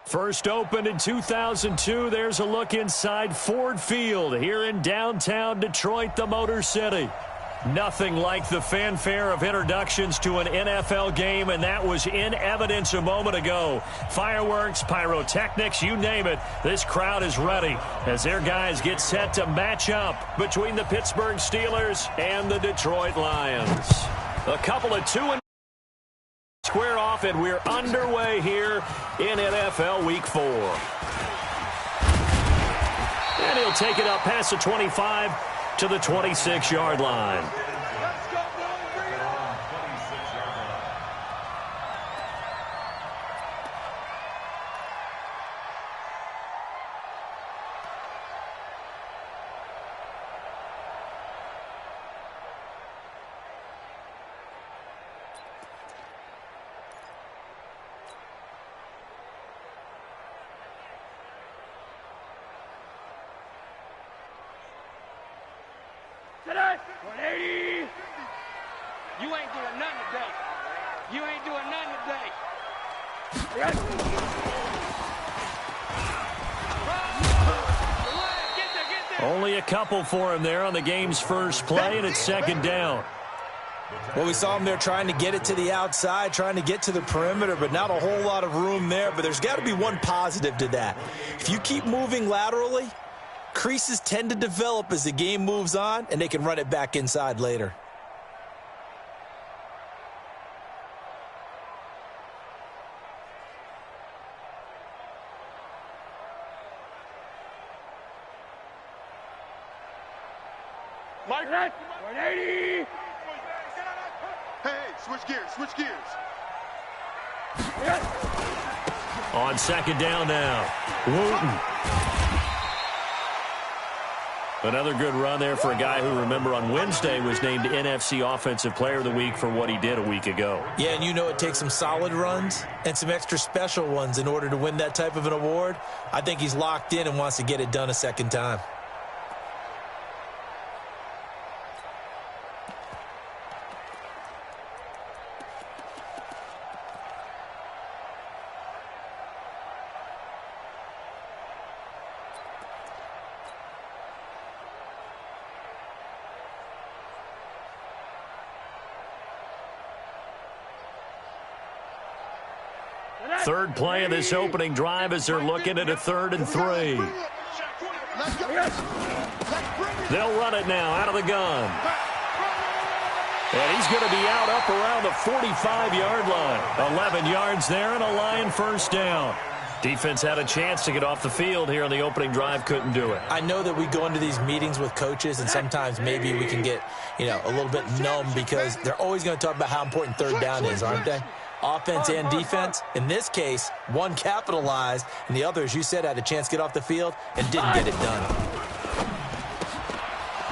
First opened in 2002, there's a look inside Ford Field here in downtown Detroit, the Motor City. Nothing like the fanfare of introductions to an NFL game, and that was in evidence a moment ago. Fireworks, pyrotechnics, you name it. This crowd is ready as their guys get set to match up between the Pittsburgh Steelers and the Detroit Lions. A couple of 2 square off, and we're underway here in NFL Week 4. And he'll take it up past the 25 to the 26-yard line. Today, 180. You ain't doing nothing today. You ain't doing nothing today. Only a couple for him there on the game's first play, and it's second down. Well, we saw him there trying to get it to the outside, trying to get to the perimeter, but not a whole lot of room there. But there's got to be one positive to that. If you keep moving laterally, creases tend to develop as the game moves on, and they can run it back inside later. Mike, 180. Hey, switch gears, switch gears. On second down now, Wooten. Another good run there for a guy who, remember, on Wednesday was named NFC Offensive Player of the Week for what he did a week ago. Yeah, and you know it takes some solid runs and some extra special ones in order to win that type of an award. I think he's locked in and wants to get it done a second time. Third play of this opening drive as they're looking at a 3rd and 3. They'll run it now out of the gun. And he's going to be out up around the 45-yard line. 11 yards there and a Lion first down. Defense had a chance to get off the field here on the opening drive, couldn't do it. I know that we go into these meetings with coaches, and sometimes maybe we can get, a little bit numb because they're always going to talk about how important third down is, aren't they? Offense and defense. In this case, one capitalized, and the other, as you said, had a chance to get off the field and didn't get it done.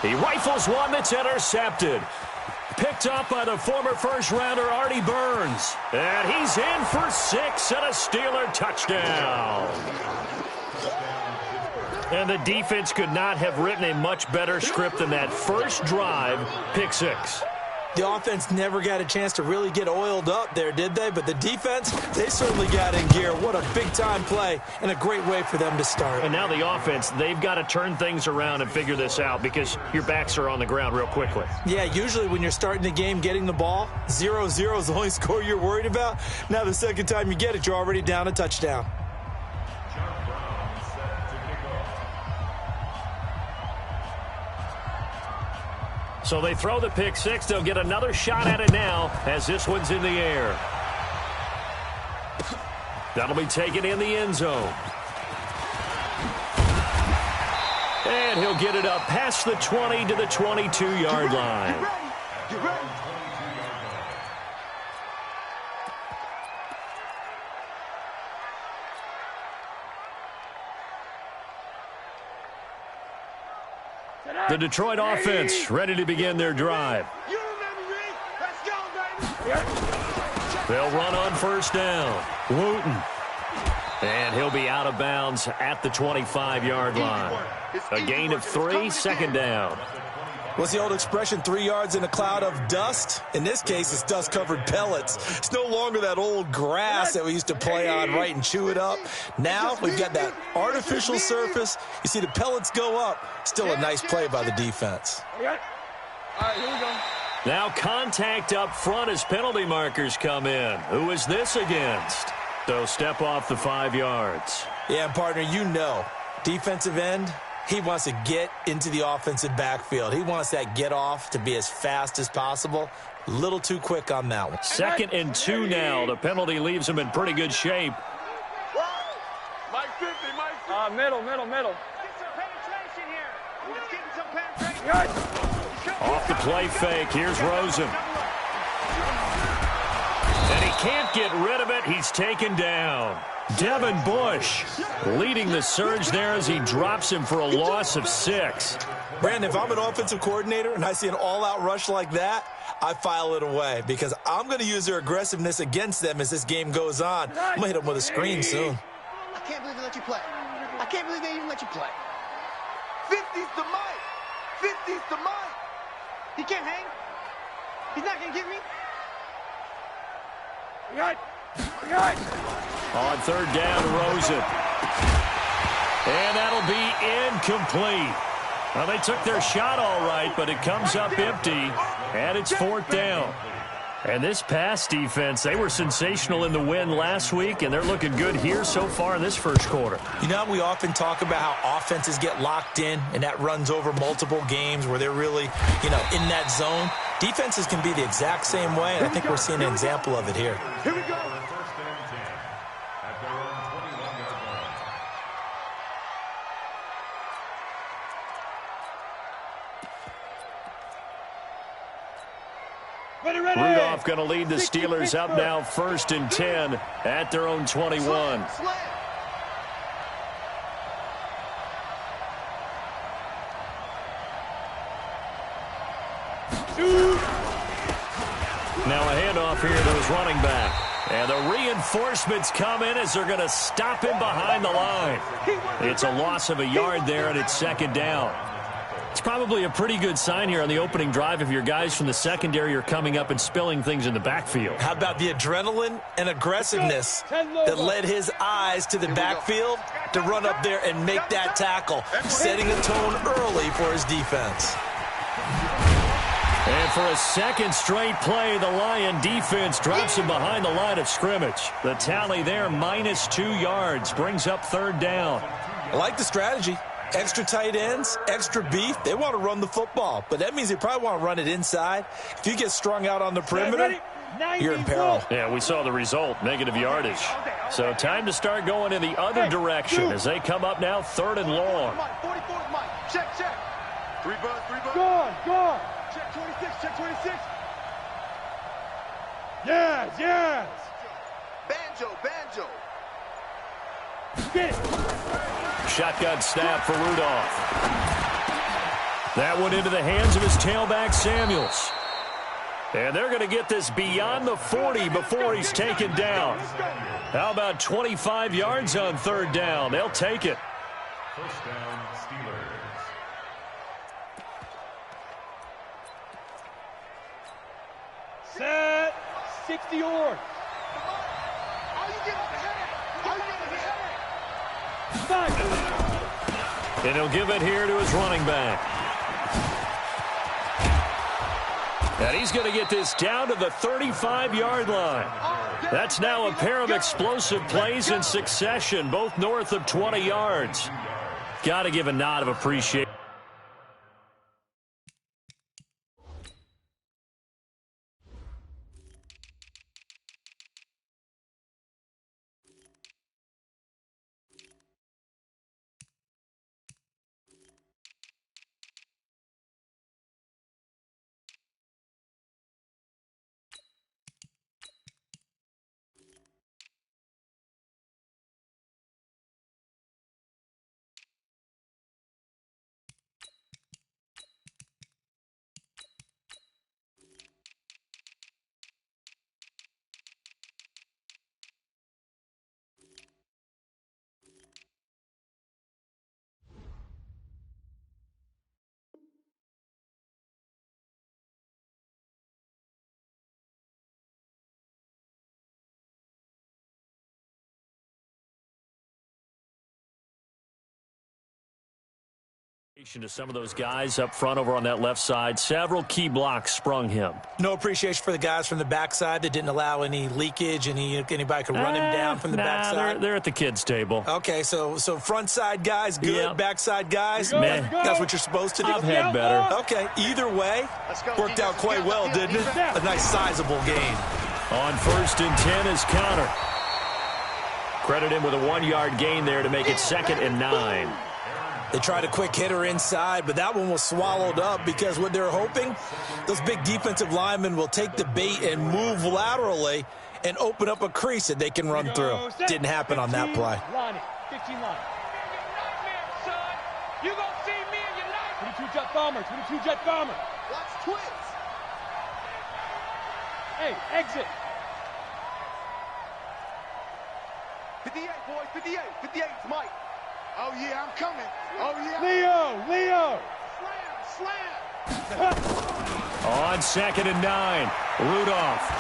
He rifles one that's intercepted. Picked up by the former first-rounder Artie Burns. And he's in for 6 and a Steeler touchdown. And the defense could not have written a much better script than that first drive, pick 6. The offense never got a chance to really get oiled up there, did they? But the defense, they certainly got in gear. What a big-time play and a great way for them to start. And now the offense, they've got to turn things around and figure this out because your backs are on the ground real quickly. Yeah, usually when you're starting the game getting the ball, 0-0 is the only score you're worried about. Now the second time you get it, you're already down a touchdown. So they throw the pick 6. They'll get another shot at it now as this one's in the air. That'll be taken in the end zone. And he'll get it up past the 20 to the 22-yard line. Get ready. The Detroit offense ready to begin their drive. You remember me? Let's go, baby. They'll run on first down. Wooten. And he'll be out of bounds at the 25-yard line. A gain of 3, second down. What's the old expression, 3 yards in a cloud of dust? In this case, it's dust-covered pellets. It's no longer that old grass that we used to play on, right, and chew it up. Now we've got that artificial surface. You see the pellets go up. Still a nice play by the defense. All right, here we go. Now contact up front as penalty markers come in. Who is this against? So step off the 5 yards. Yeah, partner, you know, defensive end, he wants to get into the offensive backfield. He wants that get off to be as fast as possible. A little too quick on that one. 2nd and 2 now. The penalty leaves him in pretty good shape. Mike 50, Mike 50. Middle. Get some penetration here. Let's get some penetration. Off the play fake. Here's Rosen. And he can't get rid of it. He's taken down. Devin Bush leading the surge there as he drops him for a loss of 6. Brandon, if I'm an offensive coordinator and I see an all-out rush like that, I file it away because I'm going to use their aggressiveness against them as this game goes on. I'm going to hit them with a screen soon. I can't believe they let you play. I can't believe they even let you play. 50's the Mike. 50's the Mike. He can't hang. He's not going to get me. On 3rd down, Rosen. And that'll be incomplete. Well, they took their shot all right, but it comes up empty, and it's 4th down. And this pass defense, they were sensational in the win last week, and they're looking good here so far in this first quarter. You know, we often talk about how offenses get locked in, and that runs over multiple games where they're really, in that zone. Defenses can be the exact same way, and I think we're seeing an example of it here. Here we go. Rudolph going to lead the Steelers up now 1st and 10 at their own 21. Now a handoff here to his running back. And the reinforcements come in as they're going to stop him behind the line. It's a loss of a yard there, and it's 2nd down. It's probably a pretty good sign here on the opening drive if your guys from the secondary are coming up and spilling things in the backfield. How about the adrenaline and aggressiveness that led his eyes to the backfield to run up there and make that tackle, setting a tone early for his defense. And for a 2nd straight play, the Lion defense drops him behind the line of scrimmage. The tally there, -2 yards, brings up 3rd down. I like the strategy. Extra tight ends, extra beef. They want to run the football, but that means they probably want to run it inside. If you get strung out on the perimeter, you're in peril. Yeah, we saw the result, negative yardage. So time to start going in the other direction as they come up now 3rd and long. 44 Mike. Check. 3 bucks. Go on. Check 26. Yes. Banjo. Get it. Shotgun snap for Rudolph. That one into the hands of his tailback, Samuels. And they're going to get this beyond the 40 before he's taken down. How about 25 yards on 3rd down? They'll take it. 1st down, Steelers. Set. 60 yards. And he'll give it here to his running back. And he's going to get this down to the 35-yard line. That's now a pair of explosive plays in succession, both north of 20 yards. Got to give a nod of appreciation. To some of those guys up front over on that left side, several key blocks sprung him. No appreciation for the guys from the backside that didn't allow any leakage, anybody could run him down from the backside. They're at the kids' table. Okay, so front side guys, good. Yep. Backside guys, Man. that's what you're supposed to do. I've had better. Okay, either way, worked out quite well, didn't it? A nice sizable gain. On 1st and 10 is Counter. Credit him with a 1-yard gain there to make it 2nd and 9. They tried a quick hitter inside, but that one was swallowed up because what they're hoping, those big defensive linemen will take the bait and move laterally and open up a crease that they can run through. Didn't happen on that play. 15 line. You gonna see me in your life. 22 jet bomber, 22 jet bomber. Watch twins. Hey, exit. 58, boys, 58. 58 is Mike. Oh, yeah, I'm coming. Oh, yeah. Leo. Slam. On 2nd and 9, Rudolph.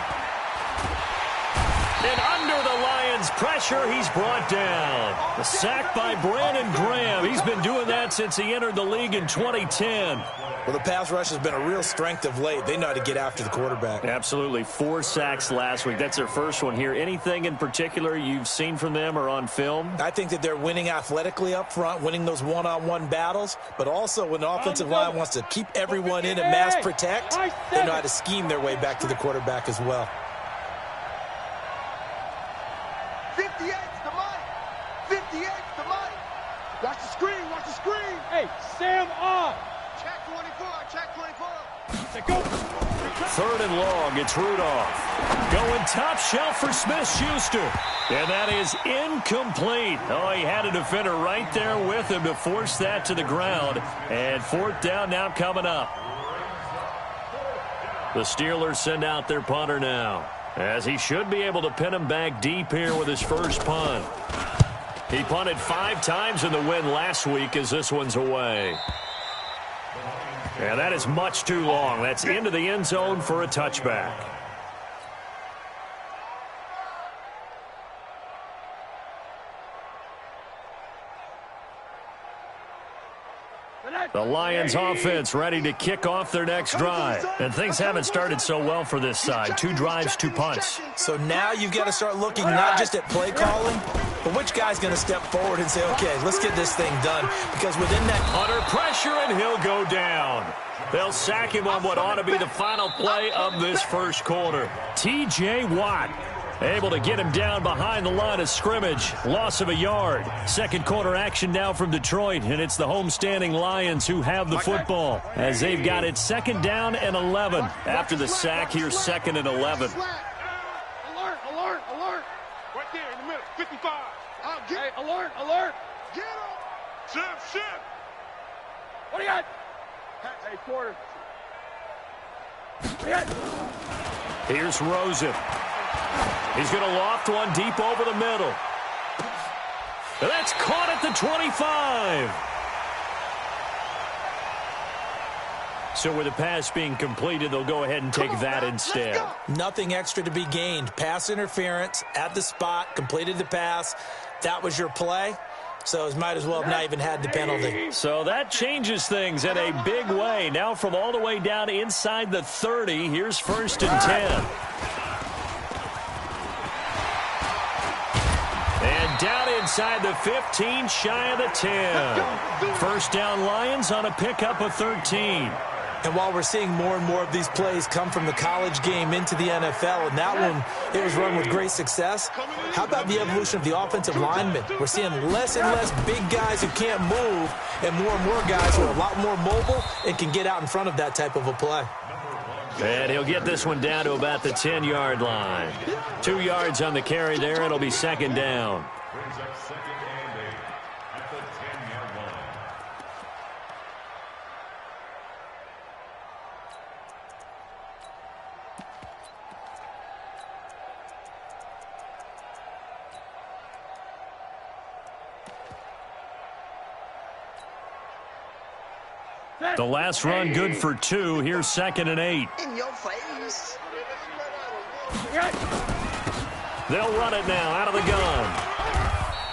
And under the Lions' pressure, he's brought down. A sack by Brandon Graham. He's been doing that since he entered the league in 2010. Well, the pass rush has been a real strength of late. They know how to get after the quarterback. Absolutely. 4 sacks last week. That's their first one here. Anything in particular you've seen from them or on film? I think that they're winning athletically up front, winning those one-on-one battles, but also when the offensive line wants to keep everyone in and mass protect, they know how to scheme their way back to the quarterback as well. 58's the Mike. 58's the Mike. Watch the screen. Watch the screen. Hey, Sam on. Check 24. Check 24. Say go. 3rd and long, it's Rudolph. Going top shelf for Smith-Schuster. And that is incomplete. Oh, he had a defender right there with him to force that to the ground. And 4th down now coming up. The Steelers send out their punter now, as he should be able to pin him back deep here with his first punt. He punted 5 times in the win last week as this one's away. And that is much too long. That's into the end zone for a touchback. The Lions offense ready to kick off their next drive. And things haven't started so well for this side. 2 drives, 2 punts. So now you've got to start looking not just at play calling, but which guy's going to step forward and say, okay, let's get this thing done. Because within that... Under pressure, and he'll go down. They'll sack him on what ought to be the final play of this first quarter. T.J. Watt able to get him down behind the line of scrimmage. Loss of a yard. Second quarter action now from Detroit, and it's the homestanding Lions who have the football as they've got it 2nd down and 11. After the sack, here's 2nd and 11. Alert. Right there in the middle. 55. Hey, alert. Get him. Shift. What do you got? Hey, quarter. Here's Rosen. He's going to loft one deep over the middle. And that's caught at the 25. So with the pass being completed, they'll go ahead and take that instead. Nothing extra to be gained. Pass interference at the spot, completed the pass. That was your play. So it might as well have not even had the penalty. So that changes things in a big way. Now from all the way down inside the 30, here's 1st and 10. And down inside the 15, shy of the 10. First down Lions on a pickup of 13. And while we're seeing more and more of these plays come from the college game into the NFL, and that one, it was run with great success, how about the evolution of the offensive linemen? We're seeing less and less big guys who can't move and more guys who are a lot more mobile and can get out in front of that type of a play. And he'll get this one down to about the 10-yard line. 2 yards on the carry there. It'll be 2nd down. Brings up 2nd and 8 at the 10-yard line. The last run good for 2. Here's 2nd and 8. In your face. They'll run it now out of the gun.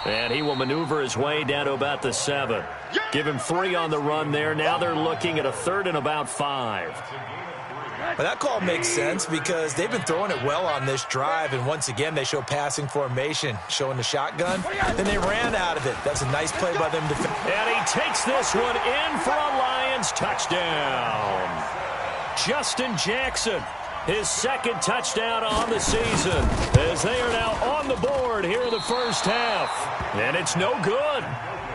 And he will maneuver his way down to about the 7. Give him 3 on the run there. Now they're looking at a 3rd and about 5. Well, that call makes sense because they've been throwing it well on this drive, and once again they show passing formation, showing the shotgun. Then they ran out of it. That's a nice play by them. And he takes this one in for a Lions touchdown. Justin Jackson, his 2nd touchdown on the season, as they are now on the board here in the first half. And it's no good.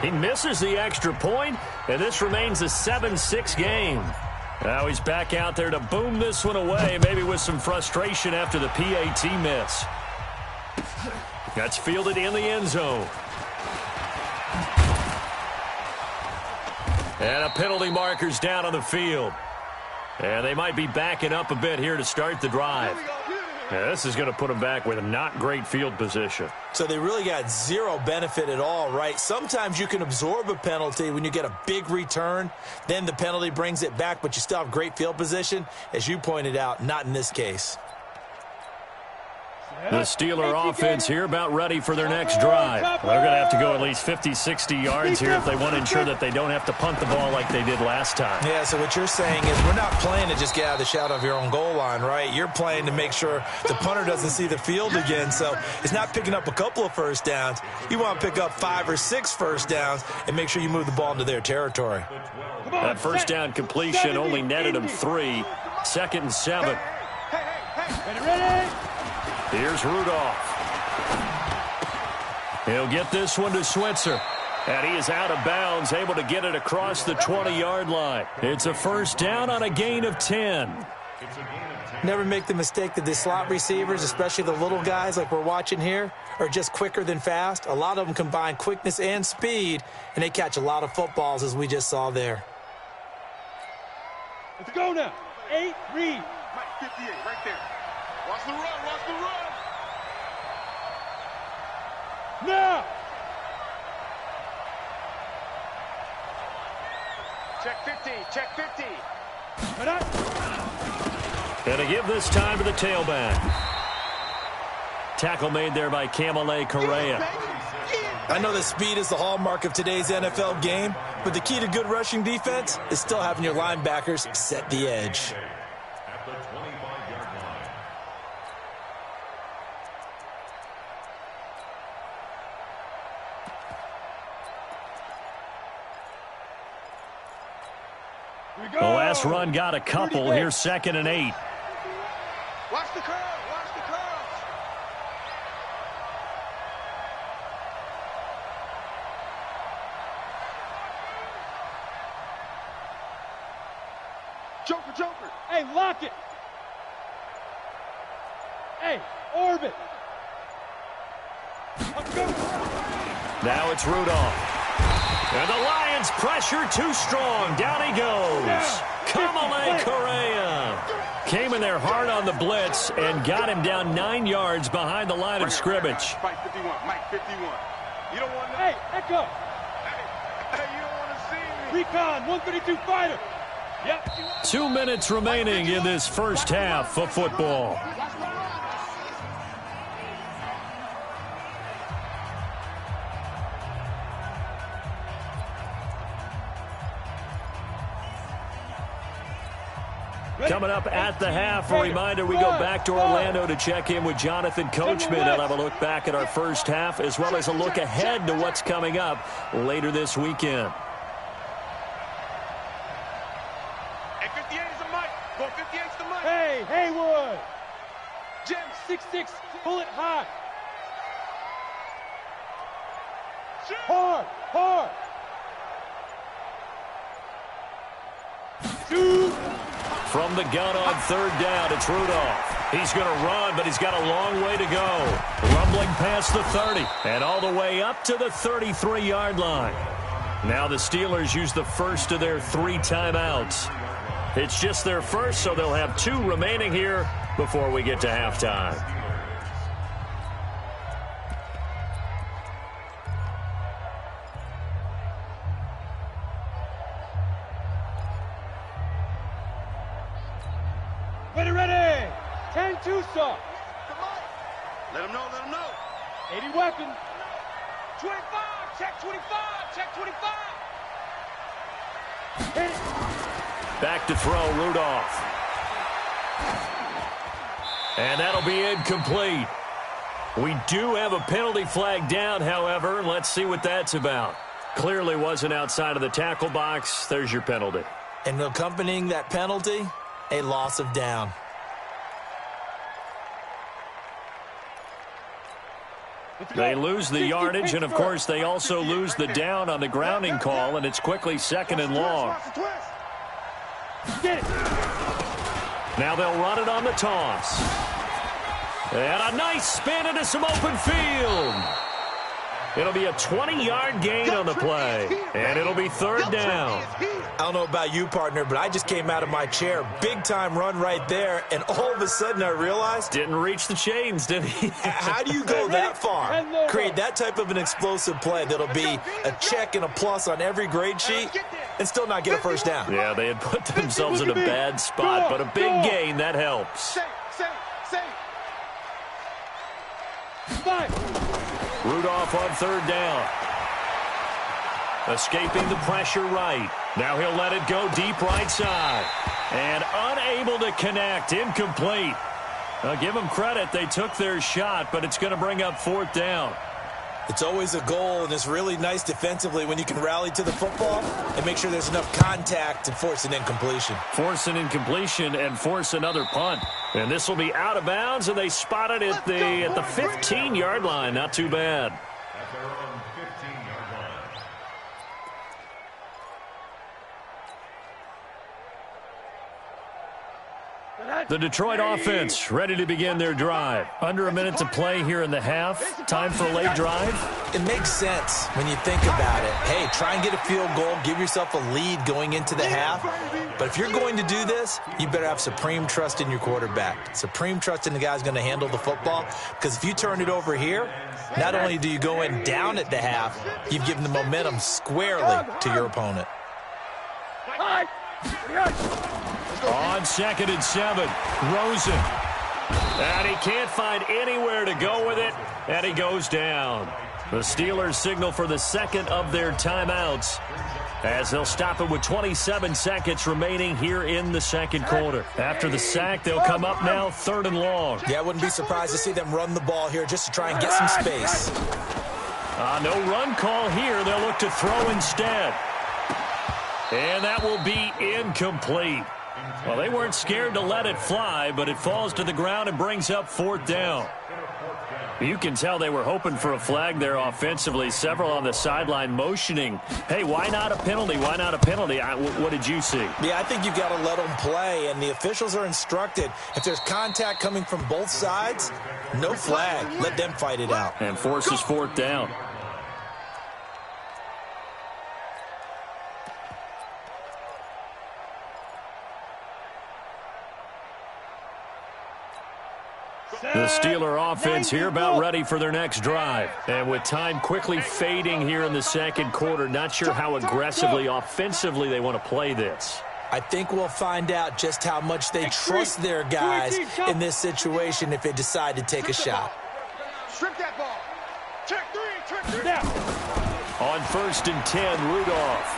He misses the extra point, and this remains a 7-6 game. Now he's back out there to boom this one away, maybe with some frustration after the PAT miss. That's fielded in the end zone. And a penalty marker's down on the field. And they might be backing up a bit here to start the drive. Yeah, this is going to put them back with a not great field position. So they really got zero benefit at all, right? Sometimes you can absorb a penalty when you get a big return. Then the penalty brings it back, but you still have great field position. As you pointed out, not in this case. The Steeler offense here about ready for their next drive. They're going to have to go at least 50, 60 yards here if they want to ensure that they don't have to punt the ball like they did last time. Yeah, so what you're saying is we're not playing to just get out of the shadow of your own goal line, right? You're playing to make sure the punter doesn't see the field again. So it's not picking up a couple of first downs. You want to pick up 5 or 6 first downs and make sure you move the ball into their territory. That first down completion only netted him 3. 2nd and 7. Ready? Here's Rudolph. He'll get this one to Switzer. And he is out of bounds, able to get it across the 20-yard line. It's a first down on a gain of 10. Never make the mistake that the slot receivers, especially the little guys like we're watching here, are just quicker than fast. A lot of them combine quickness and speed, and they catch a lot of footballs, as we just saw there. Let's go now. 8, read. Mike, 58, right there. Watch the run, watch the run. Now. Check 15, check 15. And to give this time to the tailback. Tackle made there by Kamale Correa. I know that speed is the hallmark of today's NFL game, but the key to good rushing defense is still having your linebackers set the edge. At the 25-yard line. The last run got a couple. Here's 2nd and 8. Watch the curve, watch the curve. Joker. Hey, lock it. Hey, orbit. Let's go. Now it's Rudolph. And the Lions pressure too strong. Down he goes. Kamale Correa came in there hard on the blitz and got him down 9 yards behind the line of scrimmage. Mike 51, Mike 51. You don't want to... Hey, echo. Hey, you don't want to see me. Recon, 132 fighter. Yep. 2 minutes remaining in this first half of football. Coming up at the half, a reminder, we go back to Orlando to check in with Jonathan Coachman. He'll have a look back at our first half as well as a look ahead to what's coming up later this weekend. Hey, 58 is the mic. Go 58 is the mic. Hey, Haywood. Jim. 6'6", pull it high. Hard. 2. From the gun on 3rd down, it's Rudolph. He's going to run, but he's got a long way to go. Rumbling past the 30 and all the way up to the 33-yard line. Now the Steelers use the first of their 3 timeouts. It's just their first, so they'll have 2 remaining here before we get to halftime. Ready. 10-2 stop. Let him know. 80 weapon. 25, check 25, check 25. Back to throw, Rudolph. And that'll be incomplete. We do have a penalty flag down, however. Let's see what that's about. Clearly wasn't outside of the tackle box. There's your penalty. And accompanying that penalty, a loss of down. They lose the yardage, and, of course, they also lose the down on the grounding call, and it's quickly 2nd and long. Now they'll run it on the toss. And a nice spin into some open field. It'll be a 20-yard gain on the play, and it'll be 3rd down. I don't know about you, partner, but I just came out of my chair. Big-time run right there, and all of a sudden I realized... Didn't reach the chains, did he? How do you go that far? Create that type of an explosive play that'll be a check and a plus on every grade sheet and still not get a first down. Yeah, they had put themselves in a bad spot, but a big gain, that helps. Rudolph on 3rd down. Escaping the pressure right. Now he'll let it go deep right side. And unable to connect. Incomplete. I'll give them credit. They took their shot, but it's going to bring up 4th down. It's always a goal, and it's really nice defensively when you can rally to the football and make sure there's enough contact to force an incompletion. Force an incompletion and force another punt. And this will be out of bounds, and they spot it at the 15-yard line. Not too bad. At their own 15-yard line. The Detroit offense ready to begin their drive. Under a minute to play here in the half. Time for a late drive. It makes sense when you think about it. Hey, try and get a field goal. Give yourself a lead going into the half. But if you're going to do this, you better have supreme trust in your quarterback. Supreme trust in the guy's going to handle the football. Because if you turn it over here, not only do you go in down at the half, you've given the momentum squarely to your opponent. On 2nd and 7, Rosen. And he can't find anywhere to go with it, and he goes down. The Steelers signal for the 2nd of their timeouts as they'll stop it with 27 seconds remaining here in the 2nd quarter. After the sack, they'll come up now 3rd and long. Yeah, I wouldn't be surprised to see them run the ball here just to try and get some space. No run call here. They'll look to throw instead. And that will be incomplete. Well, they weren't scared to let it fly, but it falls to the ground and brings up 4th down. You can tell they were hoping for a flag there offensively. Several on the sideline motioning, hey, why not a penalty? Why not a penalty? What did you see? Yeah, I think you've got to let them play, and the officials are instructed. If there's contact coming from both sides, no flag. Let them fight it out. And forces 4th down. The Steeler offense here about ready for their next drive. And with time quickly fading here in the 2nd quarter, not sure how aggressively, offensively they want to play this. I think we'll find out just how much they trust their guys in this situation if they decide to take a shot. Strip that ball. Check 3, check 3. On 1st and 10, Rudolph.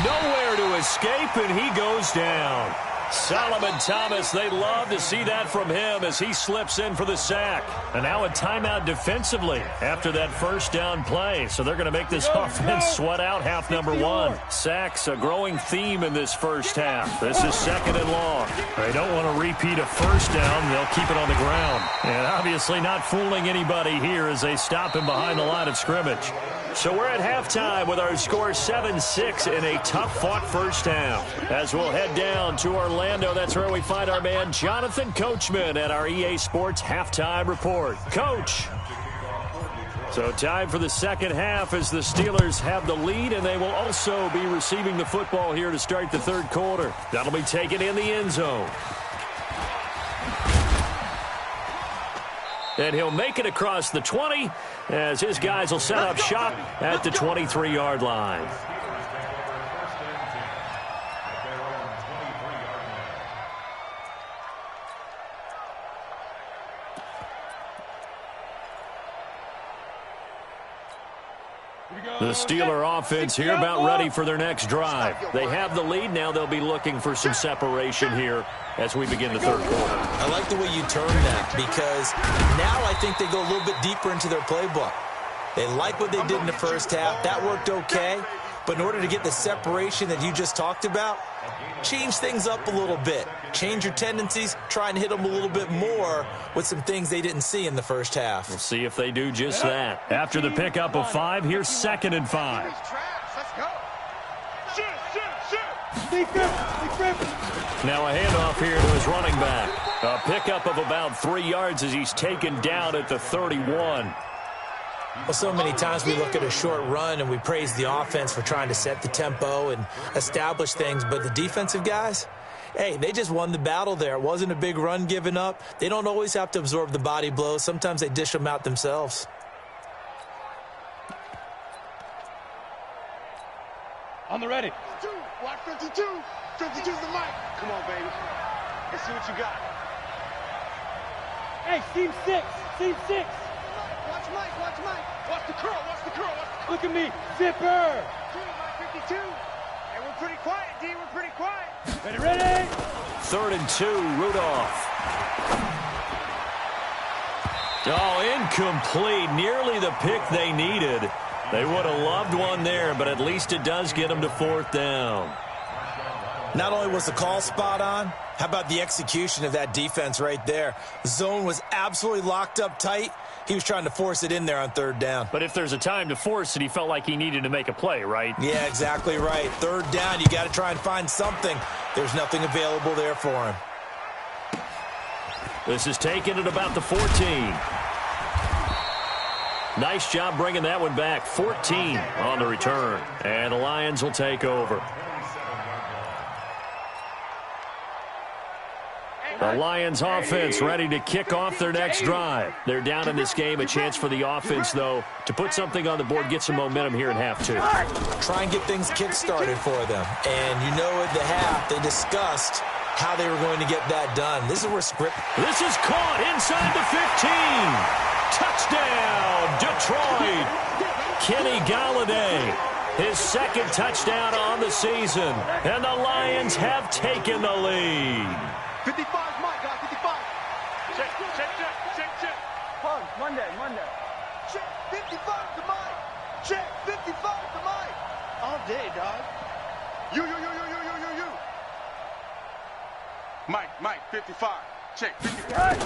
Nowhere to escape, and he goes down. Solomon Thomas, they love to see that from him as he slips in for the sack. And now a timeout defensively after that 1st down play. So they're going to make this offense sweat out half number 1. Sacks, a growing theme in this first half. This is 2nd and long. They don't want to repeat a 1st down. They'll keep it on the ground. And obviously not fooling anybody here as they stop him behind the line of scrimmage. So we're at halftime with our score 7-6 in a tough-fought first half. As we'll head down to Orlando, that's where we find our man Jonathan Coachman at our EA Sports Halftime Report. Coach. So time for the 2nd half as the Steelers have the lead, and they will also be receiving the football here to start the 3rd quarter. That'll be taken in the end zone. And he'll make it across the 20 as his guys will set up shop at the 23-yard line. The Steeler offense here about ready for their next drive. They have the lead. Now they'll be looking for some separation here as we begin the third quarter. I like the way you term that because now I think they go a little bit deeper into their playbook. They like what they did in the first half. That worked okay. But in order to get the separation that you just talked about, change things up a little bit. Change your tendencies. Try and hit them a little bit more with some things they didn't see in the first half. We'll see if they do just that. After the pickup of 5, here's 2nd and 5. Let's go. Now a handoff here to his running back. A pickup of about 3 yards as he's taken down at the 31. Well, so many times we look at a short run and we praise the offense for trying to set the tempo and establish things, but the defensive guys, hey, they just won the battle there. It wasn't a big run given up. They don't always have to absorb the body blows. Sometimes they dish them out themselves. On the ready. Watch 52. 52's the mic. Come on, baby. Let's see what you got. Hey, team 6. Team 6. Watch Mike. Watch Mike. Watch the curl. Watch the curl. Look at me. Zipper. 52. And we're pretty quiet, D. We're pretty quiet. Ready. 3rd and 2, Rudolph. Oh, incomplete. Nearly the pick they needed. They would have loved one there, but at least it does get them to 4th down. Not only was the call spot on, how about the execution of that defense right there? The zone was absolutely locked up tight. He was trying to force it in there on 3rd down. But if there's a time to force it, he felt like he needed to make a play, right? Yeah, exactly right. 3rd down, you got to try and find something. There's nothing available there for him. This is taken at about the 14. Nice job bringing that one back. 14 on the return. And the Lions will take over. The Lions offense ready to kick off their next drive. They're down in this game. A chance for the offense, though, to put something on the board, get some momentum here in half 2. Try and get things kick-started for them. And you know at the half, they discussed how they were going to get that done. This is where script. This is caught inside the 15. Touchdown, Detroit. Kenny Galladay, his 2nd touchdown on the season. And the Lions have taken the lead. 55's Mike, guys. 55. Check. Pun. Monday. Check. 55's the mic. Check. 55's the mic. All day, dog. You. Mike, 55. Check. 55.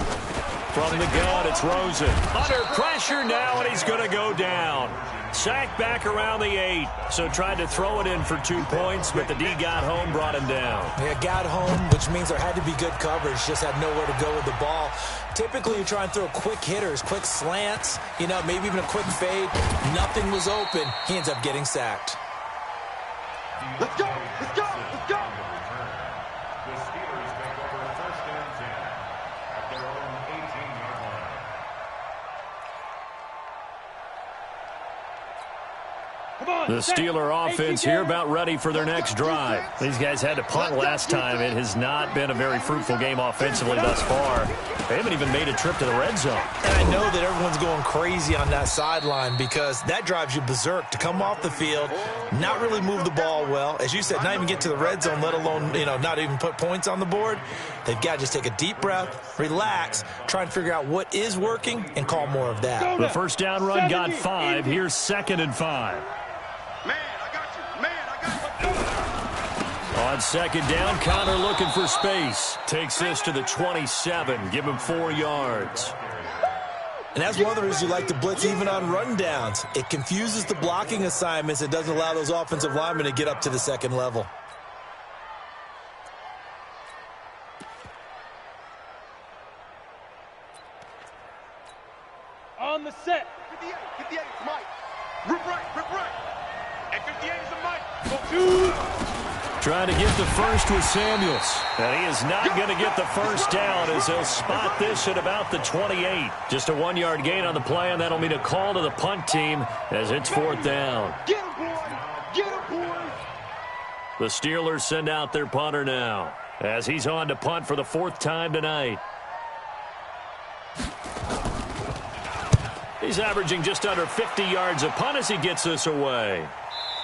From the gun, it's Rosen. Under pressure now, and he's going to go down. Sacked back around the 8. So tried to throw it in for 2 points, but the D got home, brought him down. Yeah, got home, which means there had to be good coverage. Just had nowhere to go with the ball. Typically, you try and throw quick hitters, quick slants, maybe even a quick fade. Nothing was open. He ends up getting sacked. Let's go. The Steelers take over 1st and 10 at their own 18-yard line. The Steeler offense here about ready for their next drive. These guys had to punt last time. It has not been a very fruitful game offensively thus far. They haven't even made a trip to the red zone. And I know that everyone's going crazy on that sideline because that drives you berserk to come off the field, not really move the ball well. As you said, not even get to the red zone, let alone, not even put points on the board. They've got to just take a deep breath, relax, try and figure out what is working and call more of that. The 1st down run got 5. Here's 2nd and 5. Man, I got you. On 2nd down, Connor looking for space. Takes this to the 27. Give him 4 yards. And that's one of the reasons you like to blitz even on rundowns. It confuses the blocking assignments. It doesn't allow those offensive linemen to get up to the 2nd level. On the set. 58 is Mike. Rip right. And 58 is the Mike. Trying to get the first with Samuels. And he is not going to get the first down as he'll spot this at about the 28. Just a 1-yard gain on the play, and that'll mean a call to the punt team as it's 4th down. Get him, boy. The Steelers send out their punter now as he's on to punt for the 4th time tonight. He's averaging just under 50 yards a punt as he gets this away.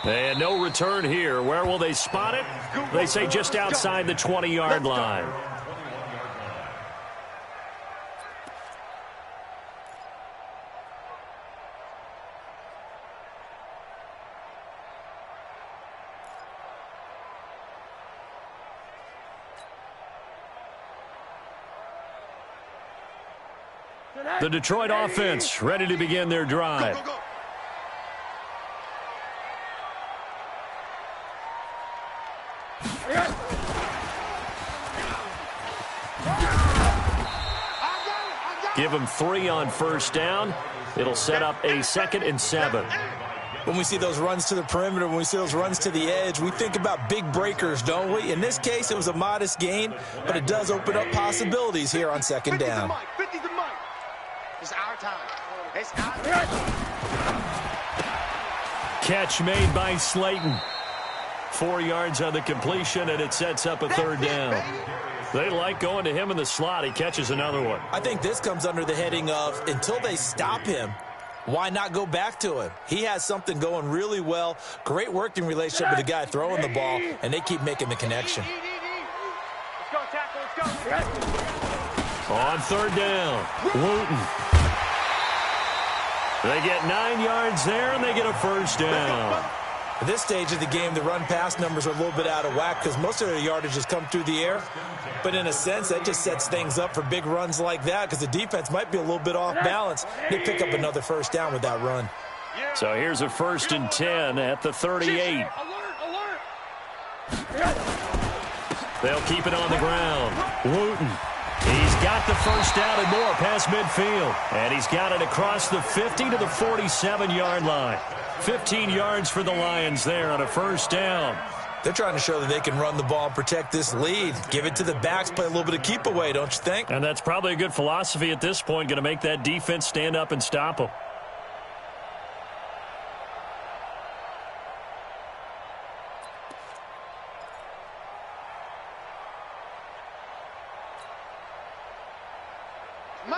And no return here. Where will they spot it? They say just outside the 20-yard line. The Detroit offense ready to begin their drive. Go, go, go. Give them 3 on first down. It'll set up a 2nd and 7. When we see those runs to the perimeter, when we see those runs to the edge, we think about big breakers, don't we? In this case, it was a modest gain, but it does open up possibilities here on 2nd down. 50's the mic. It's our time. It's our time. Catch made by Slayton. 4 yards on the completion, and it sets up a 3rd down. They like going to him in the slot. He catches another one. I think this comes under the heading of until they stop him, why not go back to him? He has something going really well. Great working relationship with the guy throwing the ball, and they keep making the connection. Let's go, tackle. Let's go. On 3rd down, Wooten. They get 9 yards there, and they get a 1st down. At this stage of the game, the run-pass numbers are a little bit out of whack because most of their yardage has come through the air. But in a sense, that just sets things up for big runs like that because the defense might be a little bit off balance. They pick up another 1st down with that run. So here's a 1st and 10 at the 38. They'll keep it on the ground. Wooten. He's got the 1st down and more past midfield. And he's got it across the 50 to the 47-yard line. 15 yards for the Lions there on a 1st down. They're trying to show that they can run the ball and protect this lead. Give it to the backs, play a little bit of keep away, don't you think? And that's probably a good philosophy at this point, going to make that defense stand up and stop them.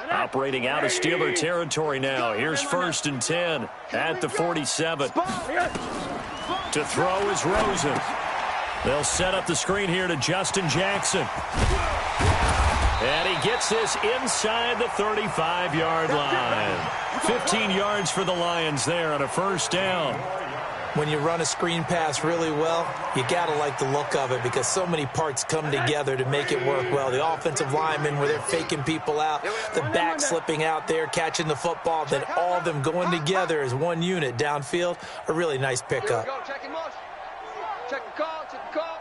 Operating out of Steeler territory now. Here's 1st and 10 at the 47. To throw is Rosen. They'll set up the screen here to Justin Jackson. And he gets this inside the 35-yard line. 15 yards for the Lions there on a 1st down. When you run a screen pass really well, you got to like the look of it because so many parts come together to make it work well. The offensive linemen where they're faking people out, the back slipping out there, catching the football, then all of them going together as one unit downfield. A really nice pickup. Check him out. Check the call. Check the call.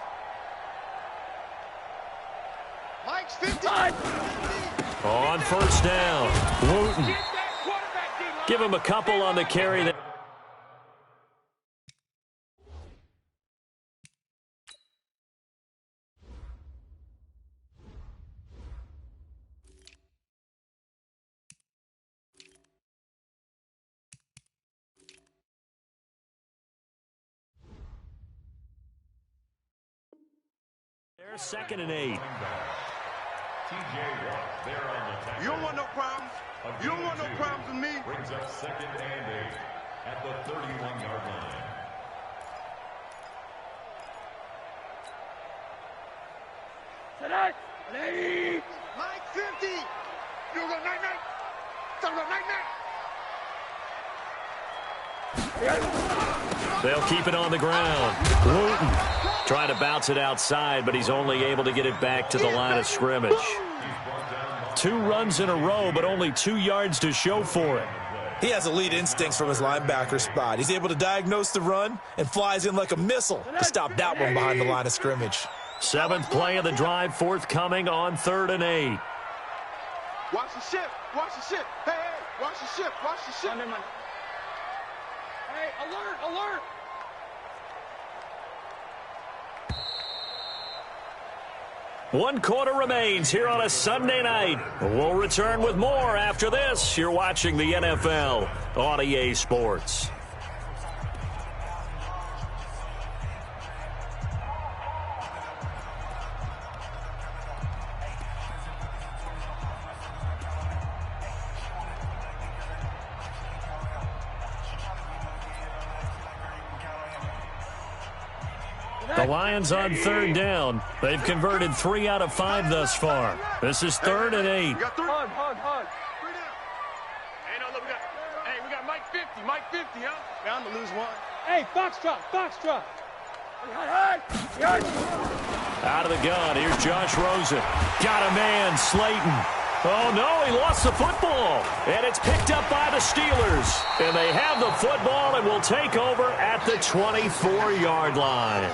Mike's 50. On 1st down, Wooten. Give him a couple on the carry there. They're 2nd and 8. You don't want no problems. You don't want no problems with me. Brings up 2nd and 8 at the 31-yard line. Tonight, lady. Mike 50. You go night-night. Talk about night-night. They'll keep it on the ground. Wooten trying to bounce it outside, but he's only able to get it back to the line of scrimmage. 2 runs in a row, but only 2 yards to show for it. He has elite instincts from his linebacker spot. He's able to diagnose the run and flies in like a missile to stop that one behind the line of scrimmage. 7th play of the drive forthcoming on 3rd and 8. Watch the ship. Watch the ship. Hey, hey. Watch the ship. Watch the ship. Hey, alert, alert. One quarter remains here on a Sunday night. We'll return with more after this. You're watching the NFL on EA Sports. The Lions on third down. They've converted 3 out of 5 thus far. This is 3rd and 8. Hug. Hey, no, look, we got Mike 50, huh? Bound to lose one. Hey, Foxtrot. Out of the gun, here's Josh Rosen. Got a man, Slayton. Oh, no, he lost the football. And it's picked up by the Steelers. And they have the football and will take over at the 24-yard line.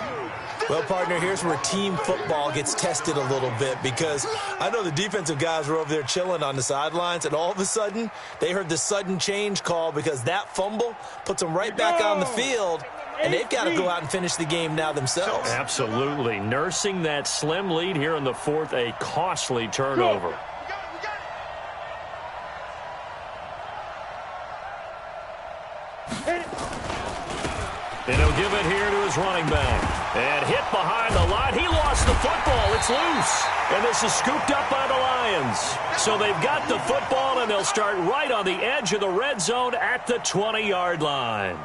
Well, partner, here's where team football gets tested a little bit, because I know the defensive guys were over there chilling on the sidelines, and all of a sudden they heard the sudden change call because that fumble puts them right back on the field, and they've got to go out and finish the game now themselves. Absolutely. Nursing that slim lead here in the 4th, a costly turnover. And he'll give it here to his running back. And hit behind the line. He lost the football. It's loose. And this is scooped up by the Lions. So they've got the football, and they'll start right on the edge of the red zone at the 20-yard line.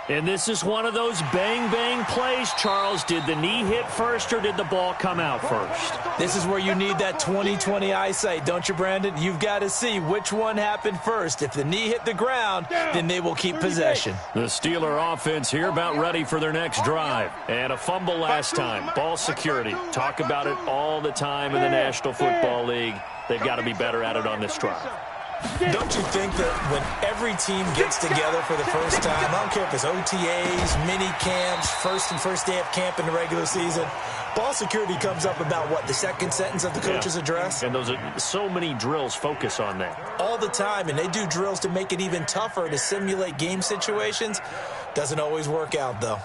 And this is one of those bang-bang plays, Charles. Did the knee hit first, or did the ball come out first? This is where you need that 20/20 eyesight, don't you, Brandon? You've got to see which one happened first. If the knee hit the ground, then they will keep possession. The Steeler offense here about ready for their next drive. And a fumble last time. Ball security. Talk about it all the time in the National Football League. They've got to be better at it on this drive. Don't you think that when every team gets together for the first time, I don't care if it's OTAs, mini camps, first day of camp in the regular season, ball security comes up about, what, the second sentence of the coach's address? And those are so many drills focus on that. All the time, and they do drills to make it even tougher to simulate game situations. Doesn't always work out, though.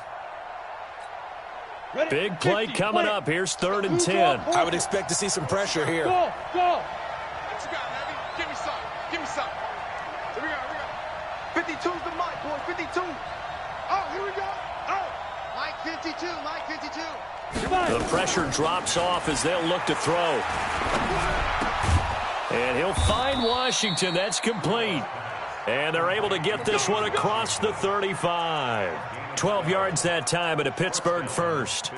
Big play coming up. Here's 3rd and 10. I would expect to see some pressure here. Go. What you got, Heavy? Give me some. Here we go. 52's the mic, boys. 52. Oh, here we go. Oh. Mike 52. The pressure drops off as they'll look to throw. And he'll find Washington. That's complete. And they're able to get this one across the 35. 12 yards that time, and a Pittsburgh first.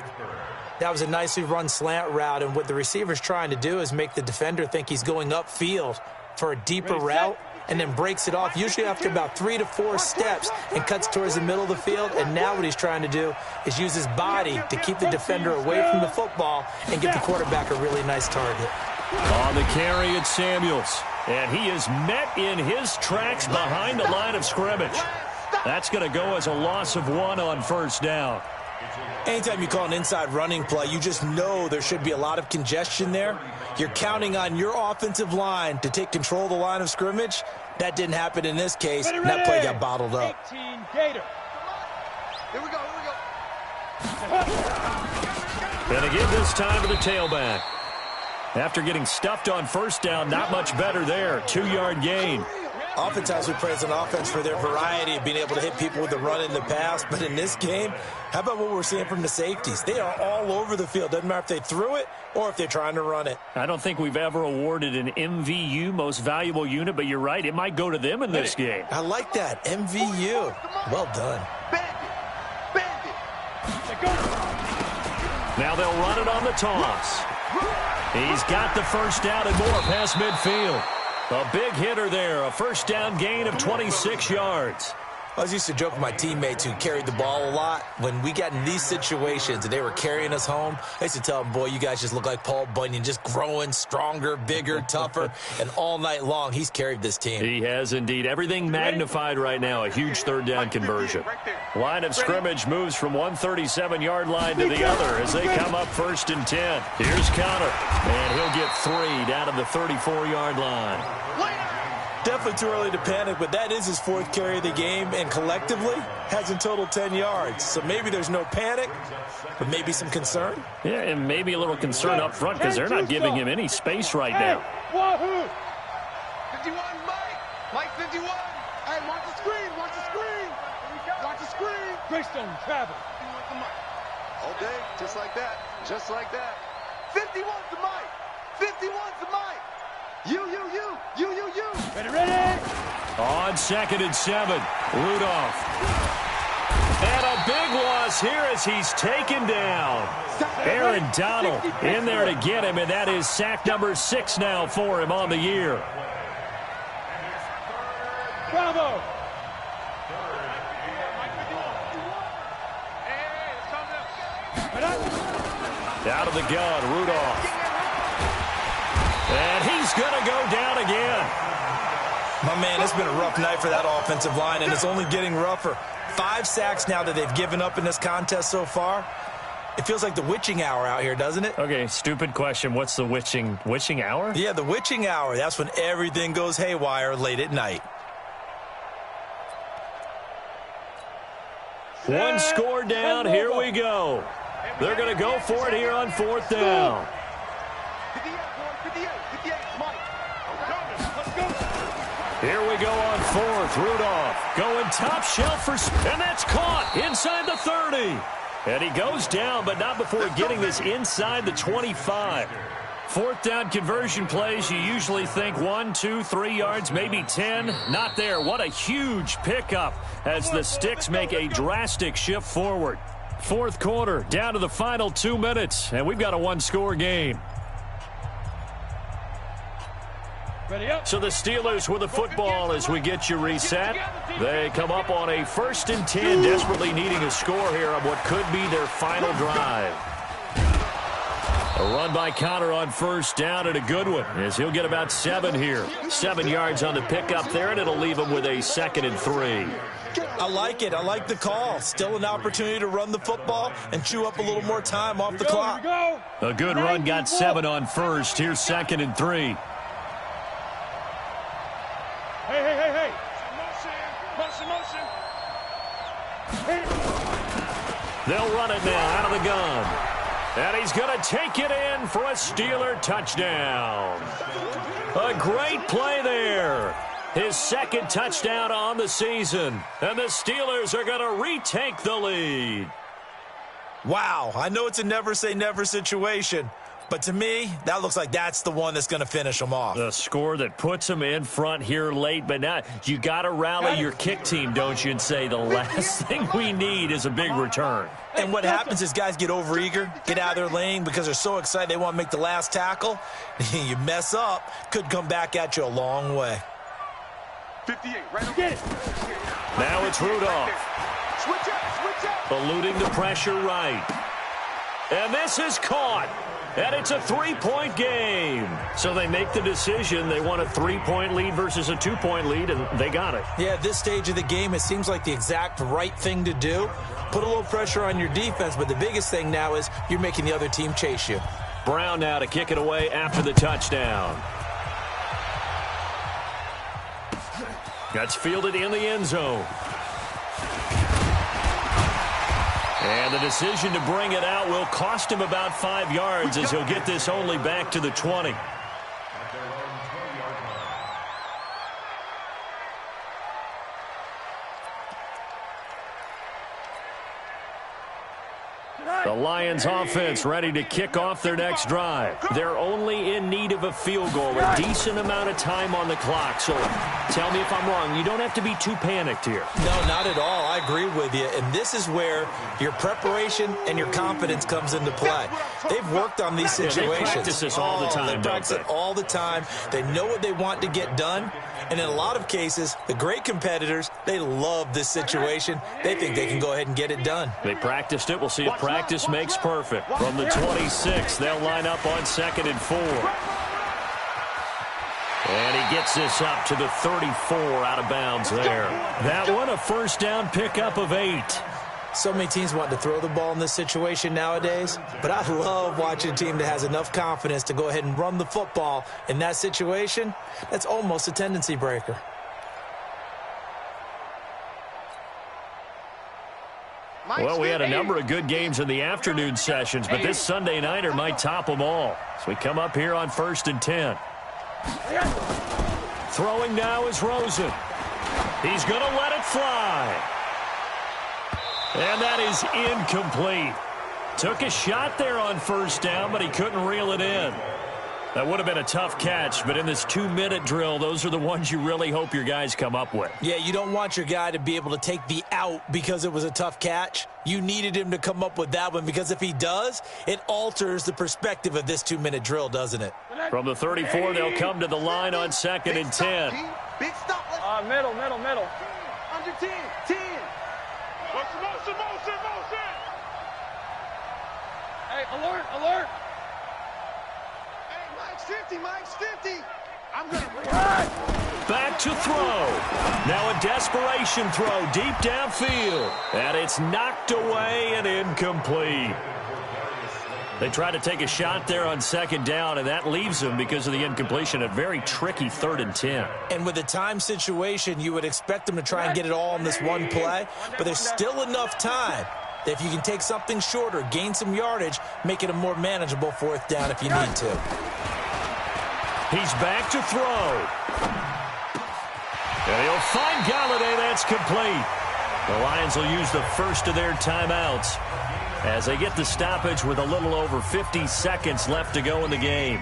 That was a nicely run slant route, and what the receiver's trying to do is make the defender think he's going upfield for a deeper route, and then breaks it off, usually after about 3 to 4 steps, and cuts towards the middle of the field. And now what he's trying to do is use his body to keep the defender away from the football and give the quarterback a really nice target. On the carry, it's Samuels. And he is met in his tracks behind the line of scrimmage. That's going to go as a loss of 1 on first down. Anytime you call an inside running play, you just know there should be a lot of congestion there. You're counting on your offensive line to take control of the line of scrimmage. That didn't happen in this case, and that play got bottled up. 18 Gator. Here we go. Going to give this time to the tailback. After getting stuffed on first down, not much better there. 2-yard gain. Oftentimes we praise an offense for their variety of being able to hit people with the run in the pass. But in this game, how about what we're seeing from the safeties? They are all over the field. Doesn't matter if they threw it or if they're trying to run it. I don't think we've ever awarded an MVU, most valuable unit, but you're right. It might go to them in this game. I like that. MVU. Well done. Bandit. Now they'll run it on the toss. He's got the first down and more past midfield. A big hitter there, a first down gain of 26 yards. I was used to joke with my teammates who carried the ball a lot. When we got in these situations and they were carrying us home, I used to tell them, boy, you guys just look like Paul Bunyan, just growing stronger, bigger, tougher, and all night long he's carried this team. He has indeed. Everything magnified right now, a huge third down conversion. Line of scrimmage moves from 137-yard line to the other as they come up 1st and 10. Here's Connor, and he'll get 3 down to the 34-yard line. Definitely too early to panic, but that is his 4th carry of the game, and collectively has in total 10 yards. So maybe there's no panic, but maybe some concern. Yeah, and maybe a little concern up front because they're not giving him any space right now. Wahoo! 51, Mike 51. Hey, watch the screen. Watch the screen. Greystone travel. All day, just like that. 51's the Mike. 51's the Mike. You. Ready. On 2nd and 7, Rudolph. And a big loss this here as he's taken down. Aaron Donald in there to get him, and that is sack number 6 now for him on the year. Bravo. Out of the gun, Rudolph. And he's going to go down again. My man, it's been a rough night for that offensive line, and it's only getting rougher. 5 sacks now that they've given up in this contest so far. It feels like the witching hour out here, doesn't it? Okay, stupid question. What's the witching hour? Yeah, the witching hour. That's when everything goes haywire late at night. One score down. Here we go. They're going to go for it here on 4th down. Here we go on 4th. Rudolph going top shelf for and that's caught inside the 30. And he goes down, but not before getting this inside the 25. 4th down conversion plays, you usually think 1, 2, 3 yards, maybe 10. Not there. What a huge pickup as the Sticks make a drastic shift forward. 4th quarter, down to the final 2 minutes, and we've got a 1-score game. So the Steelers with the football as we get you reset. They come up on a 1st and 10, desperately needing a score here on what could be their final drive. A run by Connor on 1st down, and a good one as he'll get about 7 here. 7 yards on the pickup there, and it'll leave him with a 2nd and 3. I like it. I like the call. Still an opportunity to run the football and chew up a little more time off the clock. A good run, got 7 on 1st. Here's 2nd and 3. Hey. Motion. They'll run it now out of the gun. And he's going to take it in for a Steeler touchdown. A great play there. His 2nd touchdown on the season. And the Steelers are going to retake the lead. Wow, I know it's a never say never situation, but to me, that looks like that's the one that's going to finish them off. The score that puts them in front here late, but now you got to rally your kick team, don't you, and say the last thing we need is a big return. And what happens is guys get overeager, get out of their lane because they're so excited they want to make the last tackle. You mess up, could come back at you a long way. 58, right over. Now it's Rudolph. Switch out. Eluding the pressure right. And this is caught. And it's a 3-point game. So they make the decision. They want a 3-point lead versus a 2-point lead, and they got it. Yeah, at this stage of the game, it seems like the exact right thing to do. Put a little pressure on your defense, but the biggest thing now is you're making the other team chase you. Brown now to kick it away after the touchdown. That's fielded in the end zone. And the decision to bring it out will cost him about 5 yards as he'll get this only back to the 20. The Lions offense ready to kick off their next drive. They're only in need of a field goal, a decent amount of time on the clock. So tell me if I'm wrong. You don't have to be too panicked here. No, not at all. I agree with you. And this is where your preparation and your confidence comes into play. They've worked on these situations. They practice this all the time, They practice it all the time. They know what they want to get done. And in a lot of cases, the great competitors, they love this situation. They think they can go ahead and get it done. They practiced it. We'll see if practice makes perfect. From the 26, they'll line up on 2nd and 4. And he gets this up to the 34 out of bounds there. That one, a 1st down pickup of 8. So many teams want to throw the ball in this situation nowadays, but I love watching a team that has enough confidence to go ahead and run the football in that situation. That's almost a tendency breaker. Well, we had a number of good games in the afternoon sessions, but this Sunday nighter might top them all. So we come up here on 1st and 10. Throwing now is Rosen. He's going to let it fly. And that is incomplete. Took a shot there on 1st down, but he couldn't reel it in. That would have been a tough catch, but in this 2-minute drill, those are the ones you really hope your guys come up with. Yeah, you don't want your guy to be able to take the out because it was a tough catch. You needed him to come up with that one because if he does, it alters the perspective of this 2-minute drill, doesn't it? From the 34, they'll come to the line on 2nd and 10. Big stop. Middle. Under 10. 10. Motion. Hey, alert. Hey, Mike's 50. I'm going to... Back to throw. Now a desperation throw deep downfield. And it's knocked away and incomplete. They try to take a shot there on 2nd down, and that leaves them, because of the incompletion, a very tricky 3rd and 10. And with the time situation, you would expect them to try and get it all in this one play, but there's still enough time that if you can take something shorter, gain some yardage, make it a more manageable 4th down if you need to. He's back to throw. And he'll find Galladay. That's complete. The Lions will use the first of their timeouts as they get the stoppage with a little over 50 seconds left to go in the game.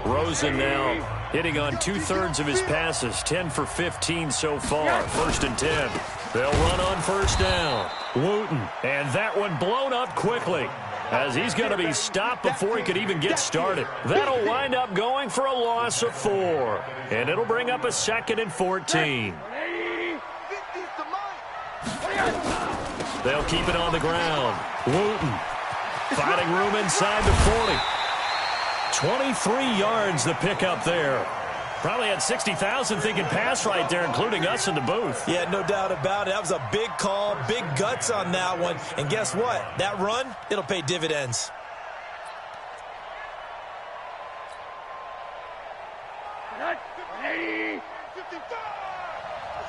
Rosen now hitting on 2/3 of his passes, 10 for 15 so far. 1st and 10. They'll run on 1st down. Wooten, and that one blown up quickly, as he's going to be stopped before he could even get started. That'll wind up going for a loss of 4, and it'll bring up a 2nd and 14. They'll keep it on the ground. Wooten finding room inside the 40. 23 yards the pickup there. Probably had 60,000 thinking pass right there, including us in the booth. Yeah, no doubt about it. That was a big call, big guts on that one. And guess what? That run, it'll pay dividends. Let's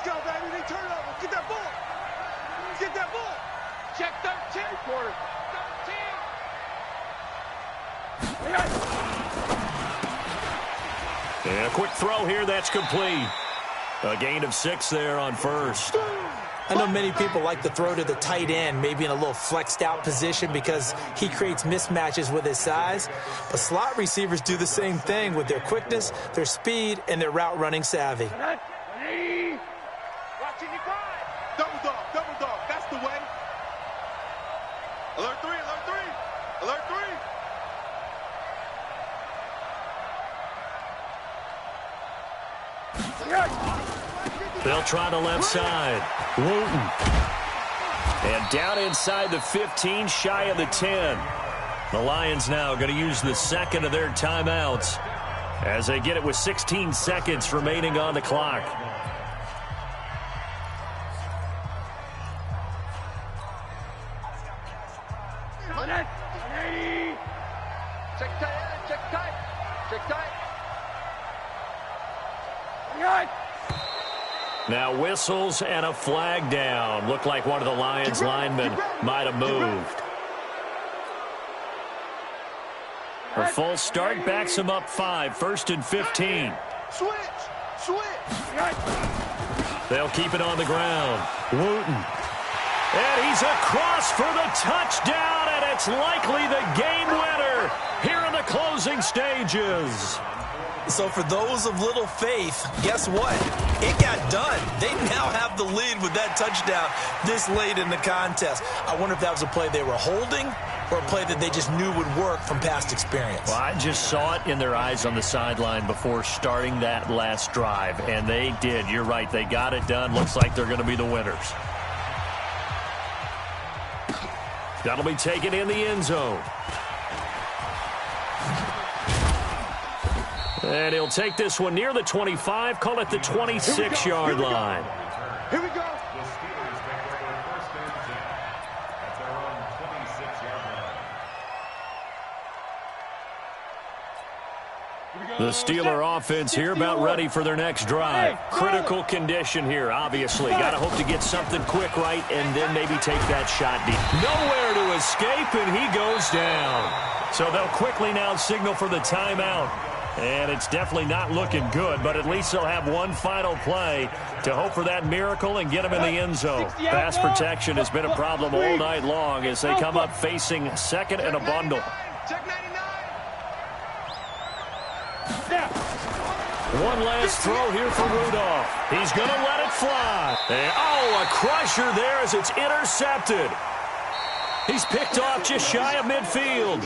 go, baby. They turn over. Get that ball. Get that ball. check 13. Quarter. 13. And a quick throw here, that's complete. A gain of 6 there on 1st. I know many people like to throw to the tight end, maybe in a little flexed out position because he creates mismatches with his size. But slot receivers do the same thing with their quickness, their speed, and their route running savvy. Watching you five. Double dog. That's the way. Alert 3. They'll try the left side. Wooten. And down inside the 15, shy of the 10. The Lions now going to use the 2nd of their timeouts as they get it with 16 seconds remaining on the clock. Now whistles and a flag down. Looked like one of the Lions linemen might have moved. A false start backs him up 5. 1st and 15. Switch. They'll keep it on the ground. Wooten. And he's across for the touchdown, and it's likely the game winner here in the closing stages. So for those of little faith, guess what? It got done. They now have the lead with that touchdown this late in the contest. I wonder if that was a play they were holding or a play that they just knew would work from past experience. Well, I just saw it in their eyes on the sideline before starting that last drive, and they did. You're right. They got it done. Looks like they're going to be the winners. That'll be taken in the end zone. And he'll take this one near the 25, call it the 26-yard line. Here we go. The Steelers take over 1st and 10 at their own 26-yard line. The Steeler offense here about ready for their next drive. Critical condition here, obviously. Got to hope to get something quick right and then maybe take that shot deep. Nowhere to escape, and he goes down. So they'll quickly now signal for the timeout. And it's definitely not looking good, but at least they'll have one final play to hope for that miracle and get them in the end zone. Pass protection has been a problem all night long as they come up facing second and a bundle. Check 99. One last throw here for Rudolph. He's going to let it fly. And, oh, a crusher there as it's intercepted. He's picked off just shy of midfield.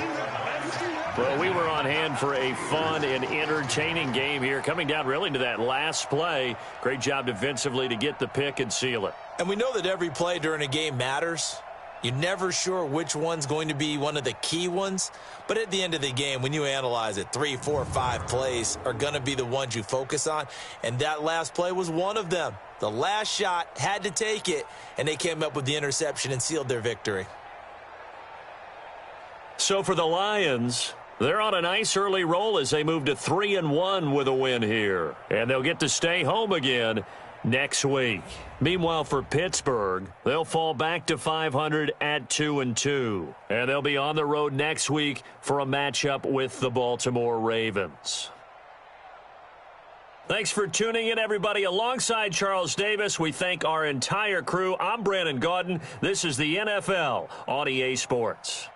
Well, we were on hand for a fun and entertaining game here, coming down really to that last play. Great job defensively to get the pick and seal it. And we know that every play during a game matters. You're never sure which one's going to be one of the key ones. But at the end of the game, when you analyze it, 3, 4, 5 plays are going to be the ones you focus on. And that last play was one of them. The last shot had to take it, and they came up with the interception and sealed their victory. So for the Lions, they're on a nice early roll as they move to 3-1 with a win here. And they'll get to stay home again next week. Meanwhile, for Pittsburgh, they'll fall back to 500 at 2-2. And they'll be on the road next week for a matchup with the Baltimore Ravens. Thanks for tuning in, everybody. Alongside Charles Davis, we thank our entire crew. I'm Brandon Gaudin. This is the NFL on EA Sports.